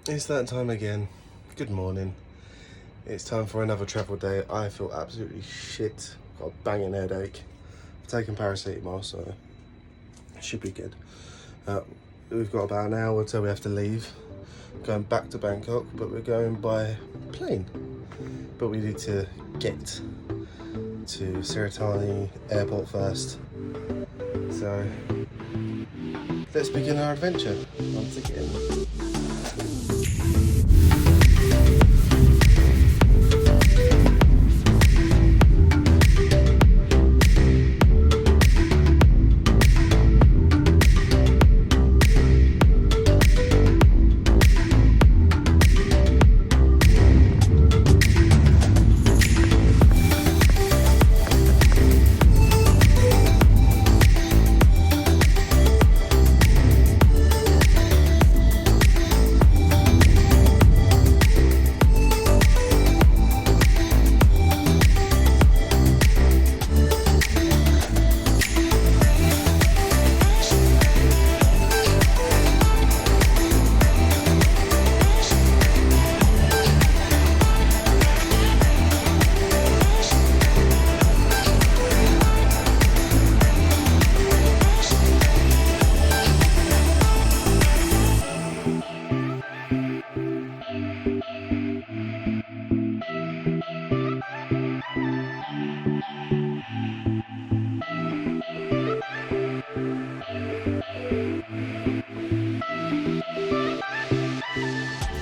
It's that time again. Good morning. It's time for another travel day. I feel absolutely shit. Got a banging headache. I've taken paracetamol, so it should be good. We've got about an hour till we have to leave. Going back to Bangkok, but we're going by plane. But we need to get to Siratani airport first. So let's begin our adventure once again.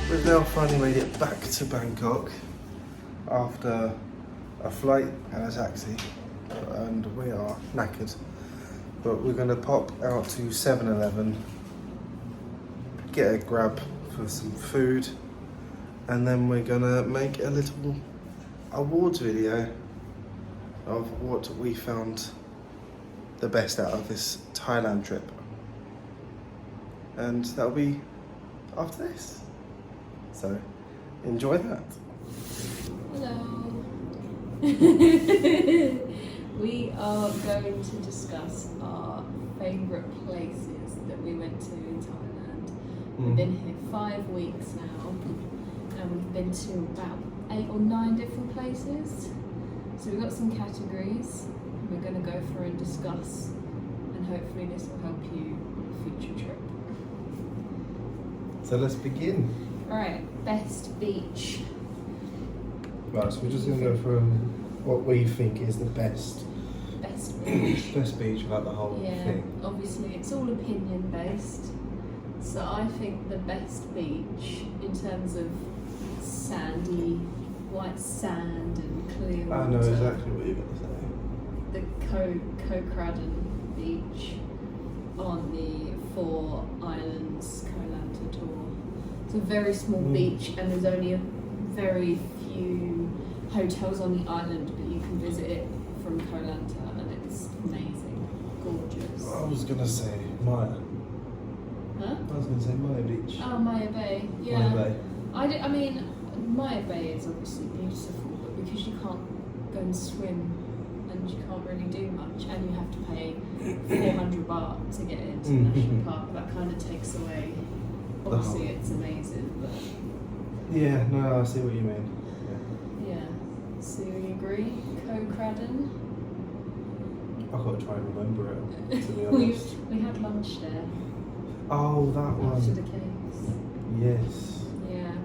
We've now finally made it back to Bangkok after a flight and a taxi, and we are knackered. But we're going to pop out to 7-Eleven, get a grab for some food, and then we're going to make a little awards video of what we found the best out of this Thailand trip. And that'll be after this. So, enjoy that. Hello. We are going to discuss our favourite places that we went to in Thailand. We've been here 5 weeks now, and we've been to about 8 or 9 different places. So we've got some categories we're going to go through and discuss, and hopefully this will help you on a future trip. So let's begin. Alright, best beach. Right, so we're just going to go from what we think is the best Beach. best beach about the whole Yeah, thing. obviously it's all opinion based. So I think the best beach in terms of sandy, white sand and clear water. I know exactly what you're going to say. The Koh Beach on the 4 Islands Koh Lanta tour. It's a very small beach, and there's only a very few hotels on the island, but you can visit it from Koh Lanta, and it's amazing, gorgeous. I was going to say Maya. Huh? I was going to say Maya Beach. Oh, Maya Bay. Yeah. Maya Bay. I mean, Maya Bay is obviously beautiful, but because you can't go and swim and you can't really do much, and you have to pay 400 baht to get into the national park, that kind of takes away. Obviously, it's amazing, but Yeah, no, I see what you mean. yeah. So you agree, Koh Kraden? I've got to try and remember it, to be honest. we had lunch there Oh, that after one. the cakes. Yes. Yeah,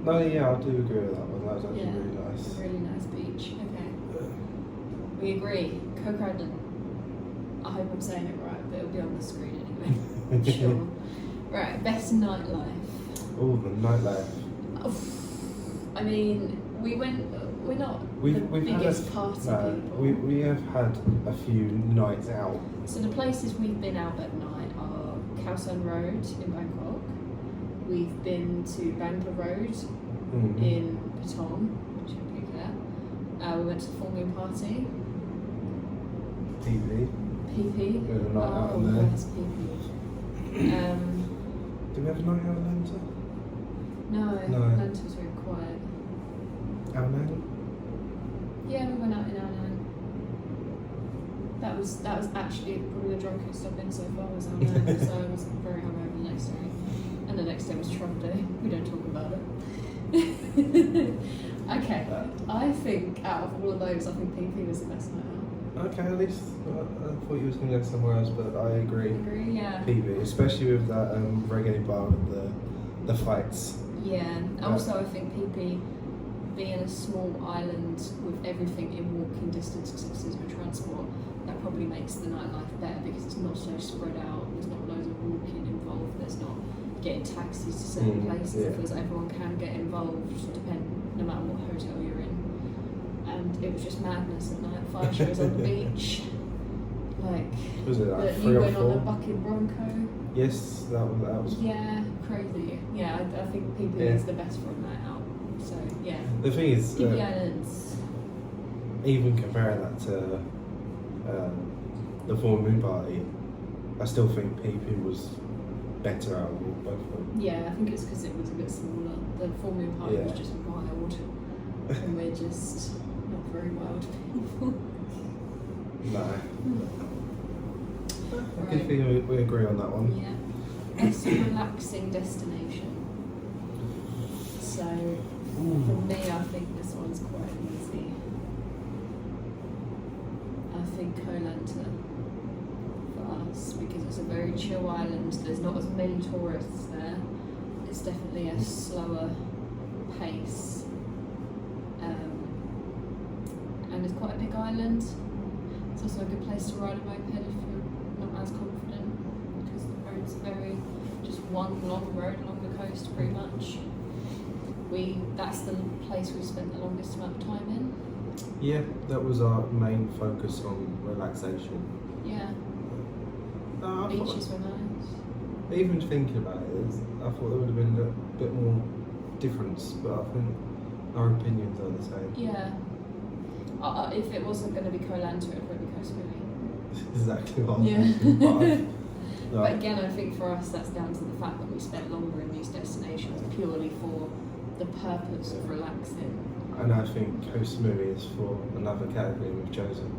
No, yeah, I do agree with that one. That was actually Yeah. really nice. really nice beach. Okay, we agree, Koh Kraden. I hope I'm saying it right, but it'll be on the screen anyway. Sure. Right, best nightlife. Oh, the nightlife. I mean, we're not We've the had biggest party people. we have had a few nights out. So the places we've been out at night are Khao San Road in Bangkok. We've been to Bangla Road in Patong, which is pretty clear. We went to the full moon party. PP. We had a night out in there. Yes, PP. Did we have a night out in Lanta? No, No. Lanta was very quiet. Our night? Yeah, we went out in our night. That was actually probably the drunkest I've been so far was our night, so I was very hungover the next day. And And the next day was travel day. We don't talk about it. Okay, I think out of all of those, I think PP was the best night out. Okay, at least I thought you was going to go somewhere else, but I agree. Yeah. PB, especially with that reggae bar and the fights. Yeah. Also, I think PP, being a small island with everything in walking distance except for transport, that probably makes the nightlife better because it's not so spread out. There's not loads of walking involved. There's not getting taxis to certain places because everyone can get involved, no matter what hotel you're in. And it was just madness at night. 5 shows on the beach. Was it like 3 you or went 4? on a bucket bronco. Yes, that was. Yeah, crazy. Yeah, I think PP is the best for a night out. So yeah. The thing is, PP Islands. even comparing that to the full moon party, I still think PP was better out of both of them. Yeah, I think it's because it was a bit smaller. The full moon party was just wild, and we're just not very wild people. No. I can think we agree on that one. Yeah. Best relaxing destination. So for me, I think this one's quite easy. I think Koh Lanta for us because it's a very chill island. There's not as many tourists there. It's definitely a slower pace, and it's quite a big island. It's also a good place to ride a moped if you're not as confident because the road's very just one long road along the coast pretty much. That's the place we spent the longest amount of time in. Yeah, that was our main focus on relaxation. Yeah. No, Beaches were nice. Even thinking about it, I thought there would have been a bit more difference, but I think our opinions are the same. Yeah. If it wasn't going to be Koh Lanta, it would probably be Koh Samui. Exactly what I was Yeah. thinking. But again, I think for us that's down to the fact that we spent longer in these destinations purely for the purpose of relaxing. And I think Koh Samui is for another category we've chosen.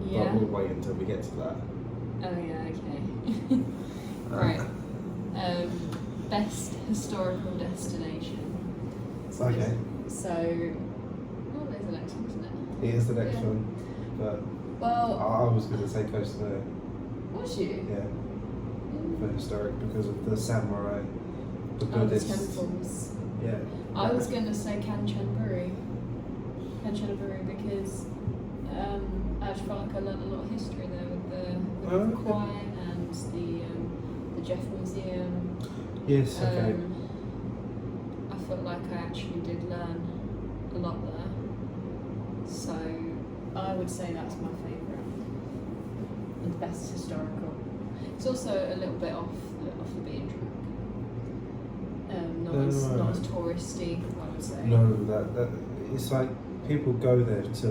Yeah. But we'll wait until we get to that. Oh yeah, okay. Right. Best historical destination. Okay. So, well, there's the next one, isn't it? It is the next one. But Well, I was going to say Koh Samui. was you? Yeah. For historic because of the samurai, the Oh, the Buddhist. temples. Yeah. I was going to say Kanchanaburi because I just felt like I learned a lot of history there with the choir and the Jeff Museum. Yes, okay. I felt like I actually did learn a lot there. So I would say that's my favourite. The best historical. It's also a little bit off the beaten track. Not as touristy, I would say. No, that it's like people go there to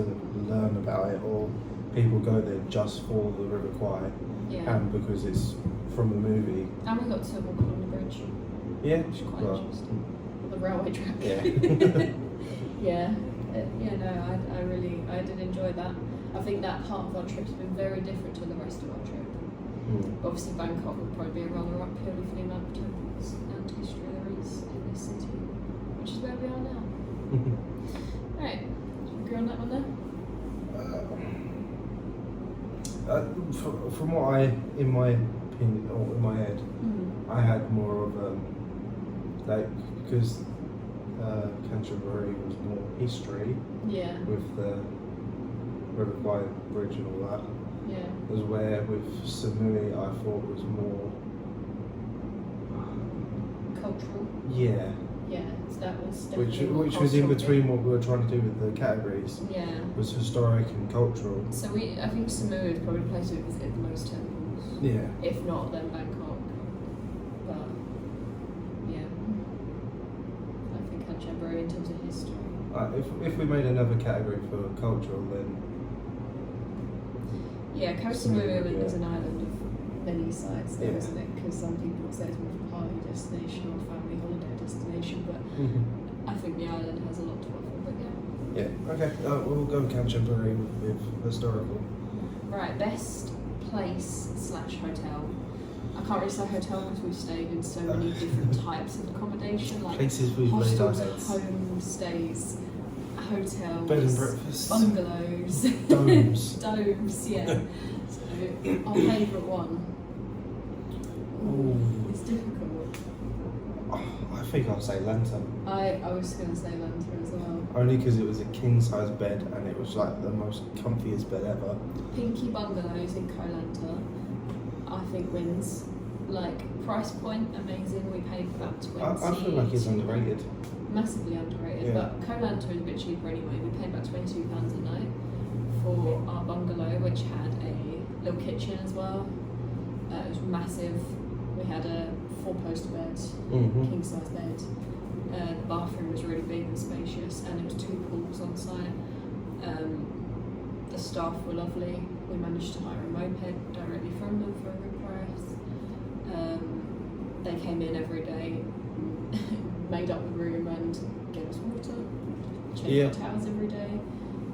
learn about it, or people go there just for the River Kwai, and because it's from the movie. And we got to walk along the bridge. Yeah, Which is quite interesting. The railway track. Yeah. I did enjoy that. I think that part of our trip's been very different to the rest of our trip. Obviously Bangkok would probably be a runner-up purely for the amount of temples and history there is in this city, which is where we are now. Right, do you agree on that one then? From what in my opinion, or in my head, I had more of because Kanchanaburi was more history. Yeah. With the River Kwai Bridge and all that. Yeah. Was where with Samui I thought was more Cultural. Yeah. Yeah, so that was definitely Which was in between what we were trying to do with the categories. Yeah. Was historic and cultural. So I think Samui is probably the place we visited the most temples. Yeah. If not, then Bangkok. But yeah, I think Kanchanaburi in terms of history. If we made another category for cultural, then yeah, Koh Samui is an island of many sites, there, isn't it? Because some people say it's more of a party destination or a family holiday destination, but I think the island has a lot to offer. But yeah. Yeah. Okay. We'll go Kanchanaburi with historical. Right, best place / hotel. I can't really say hotel because we've stayed in so many different types of accommodation, like Places we've laid our hostels, heads. homestays, hotels, Bed and breakfast. bungalows, Domes. domes. Yeah. So our favourite one. Ooh. It's difficult. I think I'll say Lanta. I was going to say Lanta as well. Only because it was a king size bed and it was like the most comfiest bed ever. Pinky Bungalows in Koh Lanta, I think wins. Like, price point, amazing. We paid about 20. I feel like it's underrated. Massively underrated, Yeah. but Koh Lanta is a bit cheaper anyway. We paid about £22 a night for our bungalow, which had a little kitchen as well. It was massive. We had a 4-poster bed, king size bed. The bathroom was really big and spacious, and it was 2 pools on site. The staff were lovely. We managed to hire a moped directly from them for a good price. They came in every day, made up the room and gave us water, changed our towels every day.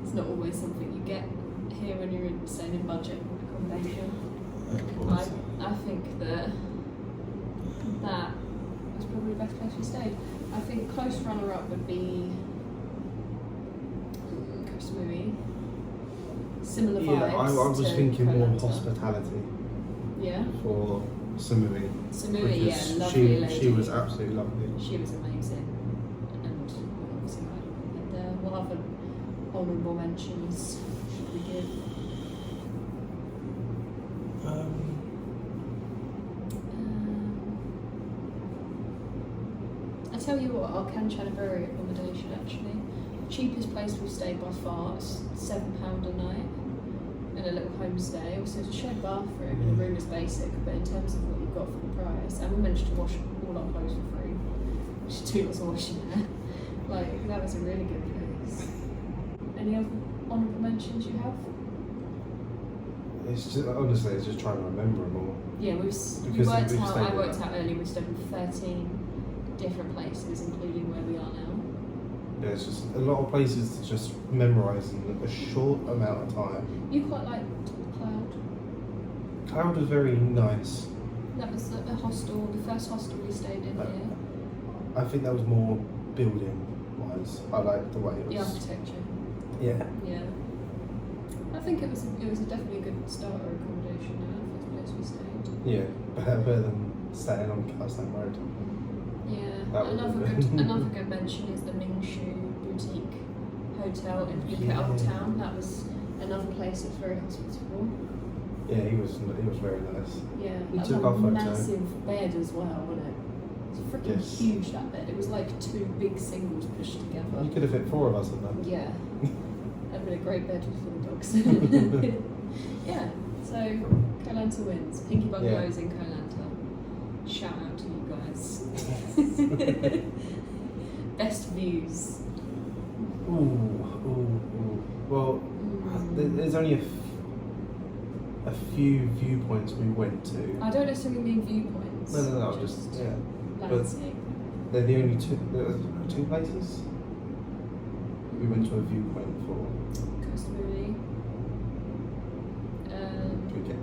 It's not always something you get here when you're staying in budget accommodation. I think that was probably the best place we stayed. I think close runner-up would be Koh Samui. Similar vibes. Yeah, I was to thinking Koh more Lanta. hospitality Yeah. for Samui. Samui, yeah, Because lovely lady. she was absolutely lovely. She was amazing, and we obviously had a bit there. We'll have an honourable mentions. Should we give? I tell you what, our Kanchanaburi accommodation actually, cheapest place we've stayed by far. It's £7 a night in a little homestay. Also, it's a shared bathroom and the room is basic, but in terms of what you've got for the price, and we managed to wash all our clothes for free, which is 2 lots of washing there. Like, that was a really good place. Any other honourable mentions you have? It's just, honestly, it's just trying to remember them all. Yeah, I worked out earlier, we've stayed in 13 different places, including where we are now. Yeah, it's just a lot of places to just memorise in a short amount of time. You quite liked Cloud. Cloud was very nice. That was the hostel, the first hostel we stayed in here. I think that was more building wise. I liked the way it was. The architecture. Yeah. Yeah. I think it was definitely a good starter accommodation now, first place we stayed. Yeah, better than staying on Castleton Road. Yeah. That was Another good mention is the Mingshu Boutique Hotel in Phuket Old Town. That was another place that's very hospitable. Yeah, he was very nice. Yeah, We that took was our a photo. massive bed as well, wasn't it? It's freaking Yes. huge, that bed. It was like 2 big singles pushed together. You could have fit 4 of us in that. Yeah. That'd been a great bed for the dogs. Yeah, so Koh Lanta wins. Pinky Bungalows in Koh Lanta. Shout out to you guys. Best views. Ooh. Well, there's only a few viewpoints we went to. I don't necessarily mean viewpoints. No, just yeah. Landscape. They're the only 2 places we went to a viewpoint for. Koh Samui. Phuket.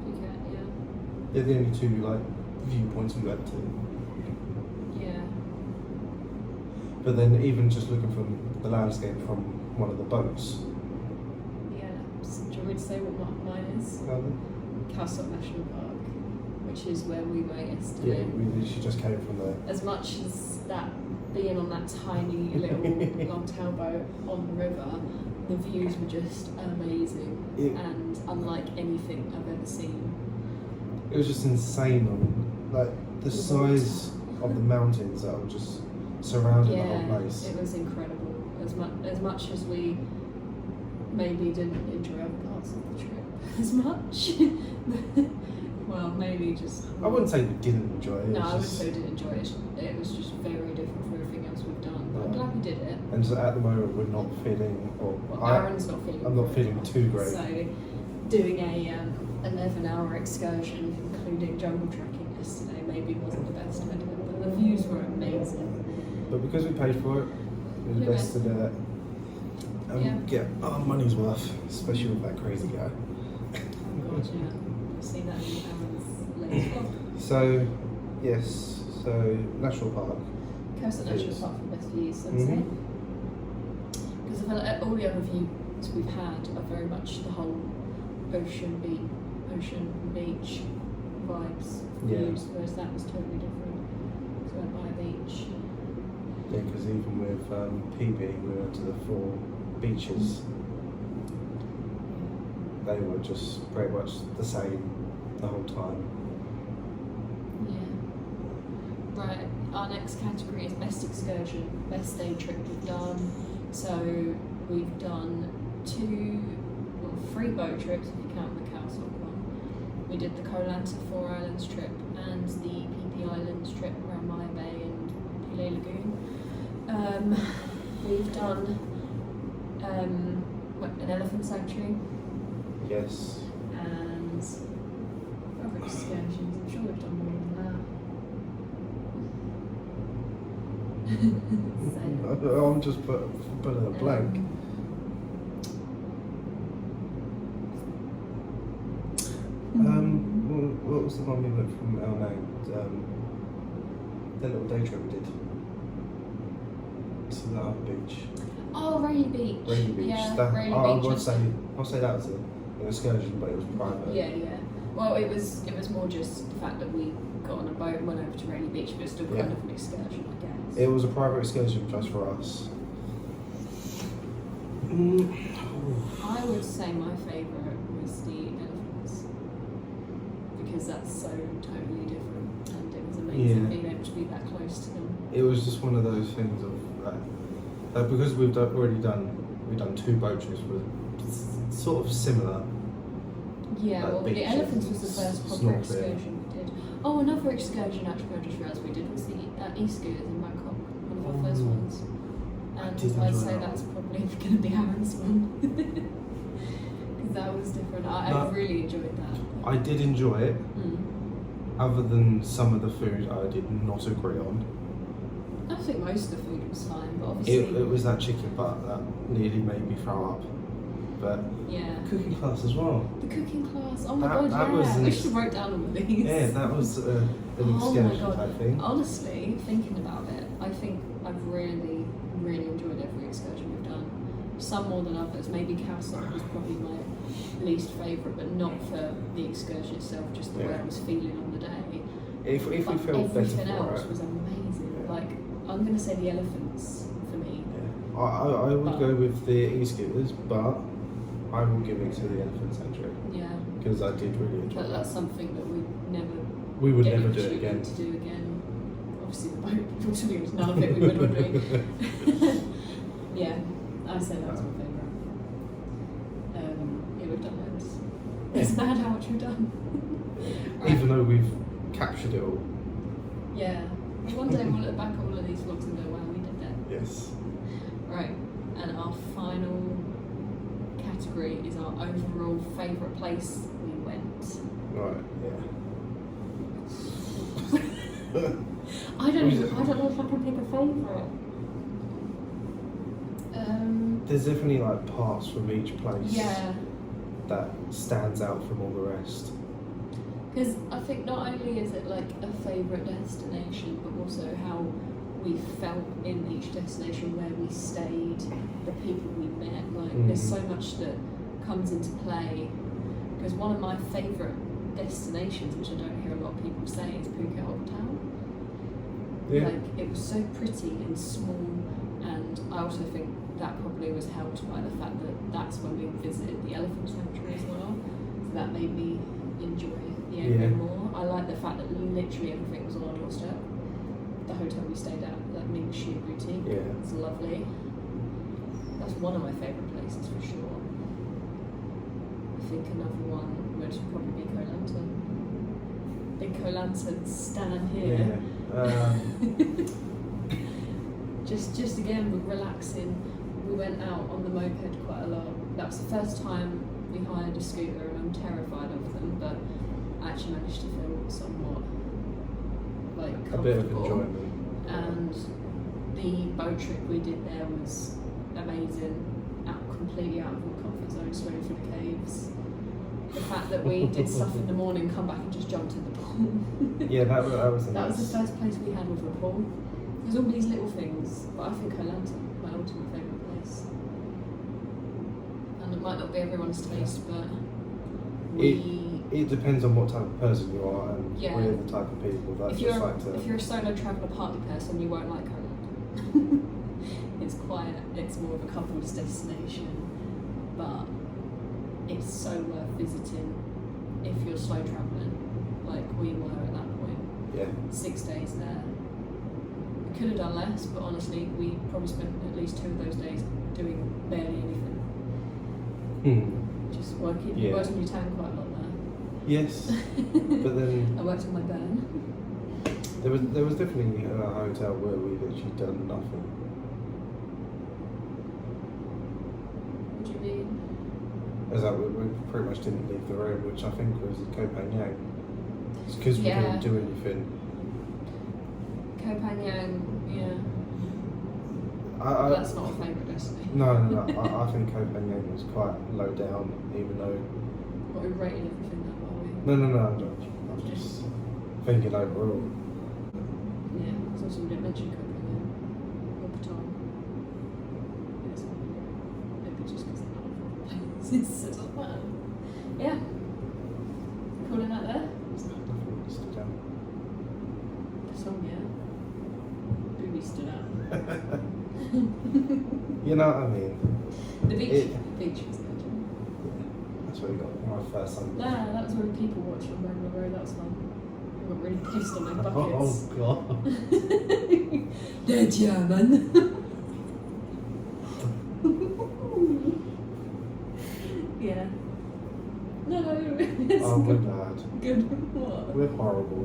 Phuket, yeah. They're the only 2 like viewpoints we went to. Yeah. But then even just looking from the landscape from one of the boats. Yeah. So, do you want me to say what mine is? Castle National Park, which is where we were yesterday. Yeah, we literally just came from there. As much as that being on that tiny little long tail boat on the river, the views were just amazing and unlike anything I've ever seen. It was just insane on like the size of the mountains that were just surrounding the whole place. It was incredible. As much as we maybe didn't enjoy other parts of the trip as much. Well, maybe just. I wouldn't say we didn't enjoy it. No, I wouldn't just, say we didn't enjoy it. It was just very different from everything else we've done. But I'm glad we did it. And so at the moment, we're not feeling. Aaron's not feeling. I'm not feeling too great. So, doing a 11-hour excursion, including jungle trekking yesterday, maybe wasn't the best idea. But the views were amazing. But because we paid for it, it was best to do it. And get our money's worth, especially with that crazy guy. Oh God, yeah. I've seen that in Aaron's this vlog. So, yes, so National Park. Coastal National Park for the best views, I'd say. Because I feel like all the other views we've had are very much the whole ocean beach vibes views, whereas that was totally different. So we went by a beach. Yeah, because even with PB, we went to the 4 beaches. They were just pretty much the same the whole time. Yeah. Right, our next category is best excursion, best day trip we've done. So we've done 3 boat trips if you count the Castle one. We did the Koh Lanta 4 Islands trip and the PP Islands trip around Maya Bay and Pile Lagoon. We've done an elephant sanctuary. Yes. And other excursions. I'm sure we've done more than that. I'm just putting a blank. What was the one we went from El Nang? The little day trip we did to that other beach. Oh, Rainy Beach. Rainy Beach. Yeah, That, Rainy I Beach. would say that was an excursion, but it was private. Yeah. Well, it was more just the fact that we got on a boat and went over to Rainy Beach, but still kind of an excursion, I guess. It was a private excursion just for us. I would say my favourite was the elephants, because that's so totally different, and it was amazing being able to be that close to them. It was just one of those things of because we've already done 2 boat trips with sort of similar. Yeah, well, the beaches elephants was the and first proper snorkeling. excursion we did. Oh, another excursion actually I just realised we did was the e-scooters in Bangkok, one of our first ones. And did I'd enjoy say that that's probably going to be Aaron's one. Because that was different. I really enjoyed that. I did enjoy it, other than some of the food I did not agree on. I think most of the food was fine, but obviously... It was that chicken butt that nearly made me throw up. But yeah. cooking class as well. The cooking class, oh my god, that yeah. was We should have wrote down all of these. Yeah, that was an excursion type thing. Honestly, thinking about it, I think I've really, really enjoyed every excursion we've done. Some more than others. Maybe Castle was probably my least favourite, but not for the excursion itself, just the way I was feeling on the day. If we felt better everything for else it. was amazing. Like, I'm going to say the elephants for me. Yeah. I would go with the e-scooters, but I will give it to the elephant sanctuary. Yeah. Because I did really enjoy But that. that's something that we would get never the do it again. opportunity to do again. Obviously, the boat, to be honest, none of it we would want to do. Yeah, I'd say that was my favourite. Yeah, we've done loads. It's mad how much we've done. Right. Even though we've captured it all. Yeah. One day we'll look back at all of these vlogs and go, wow, we did that. Yes. Right, and our final category is our overall favourite place we went. Right, yeah. I don't know if I can pick a favourite. There's definitely like parts from each place Yeah, that stands out from all the rest. because I think not only is it like a favourite destination, but also how we felt in each destination, where we stayed, the people we met. Like, there's so much that comes into play. Because one of my favourite destinations, which I don't hear a lot of people say, is Phuket Old Town. Yeah. Like, it was so pretty and small, and I also think that probably was helped by the fact that that's when we visited the elephant sanctuary as well. So that made me enjoy the area more. I like the fact that literally everything was on our doorstep. The hotel we stayed at, that Ming Shi Boutique, it's lovely. That's one of my favourite places for sure. I think another one would probably be Koh Lanta. Big Koh Lanta stand here. Just again, we're relaxing. We went out on the moped quite a lot. That was the first time we hired a scooter, and I'm terrified of them, but I actually managed to feel somewhat like comfortable. A bit of enjoyment. And the boat trip we did there was amazing. Completely out of our comfort zone, straight through the caves. the fact that we did stuff in the morning, come back and just jumped in the pool. Yeah, that was That was the first place we had with a pool. There's all these little things, but I think Thailand's my ultimate favourite place. And it might not be everyone's taste, but it depends on what type of person you are and Yeah. we're the type of people that if just you're like to. if you're a solo traveller party person, you won't like Thailand. It's quiet. It's more of a couple's destination, but it's so worth visiting if you're slow travelling, like we were at that point. Yeah. 6 days there. We could have done less, but honestly, we probably spent at least 2 of those days doing barely anything. Just working. Yeah. You worked on your tan quite a lot there. Yes, but then I worked on my burn. there was definitely a hotel where we literally done nothing. What do you mean? As that we pretty much didn't leave the room, which I think was Koh Phangan. It's because we Yeah. couldn't do anything. Koh Phangan, yeah. I That's not a favourite destination. No. I think Koh Phangan was quite low down, even though. What we rated everything that well, No. I'm just thinking overall. yeah. It's also we didn't mention Koh Phangan or Batam. Yes. Maybe just because they're not our favourite places. It doesn't matter. Yeah. Calling that there. Nothing stood out. The song, yeah. Booby stood out. You know what I mean? The beach. The beach was good. That's where we got my first son. Nah, that was when people watched on Bangalore Road. That was fun. We got really pissed on their Oh buckets. god. They're German. Yeah. No, it's Oh, we're good. bad. Good. What? We're horrible.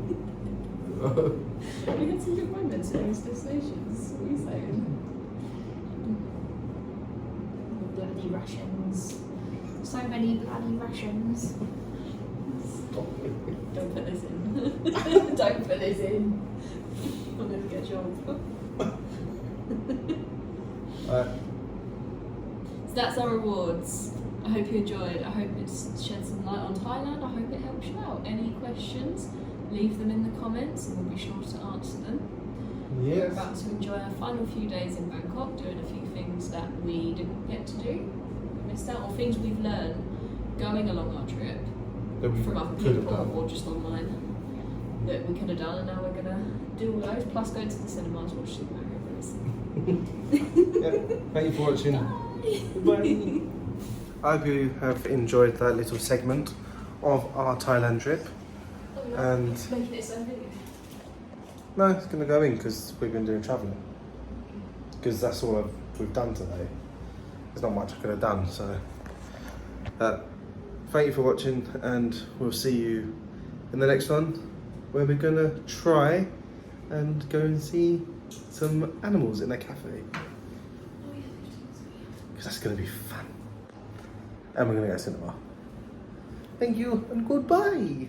We had some good moments at these destinations. What are you saying? Bloody Russians. So many bloody Russians. Stop it. Don't put this in. Don't put this in. I'm gonna get a job. So that's our rewards. I hope you enjoyed. I hope it's shed some light on Thailand. I hope it helps you out. Any questions, leave them in the comments and we'll be sure to answer them. We're Yes. about to enjoy our final few days in Bangkok, doing a few things that we didn't get to do, we missed out, or things we've learned going along our trip That we from other could have people done. or just online that we could have done, and now we're gonna do all those, plus go to the cinemas, watch Super Mario Bros. Yeah. Thank you for watching. Bye. I hope you have enjoyed that little segment of our Thailand trip. And Making it so big. no, it's going to go in because we've been doing travelling. Because that's all we've done today. There's not much I could have done, so. Thank you for watching, and we'll see you in the next one, where we're going to try and go and see some animals in a cafe. Because that's going to be fun. And we're going to go to cinema. Thank you and goodbye.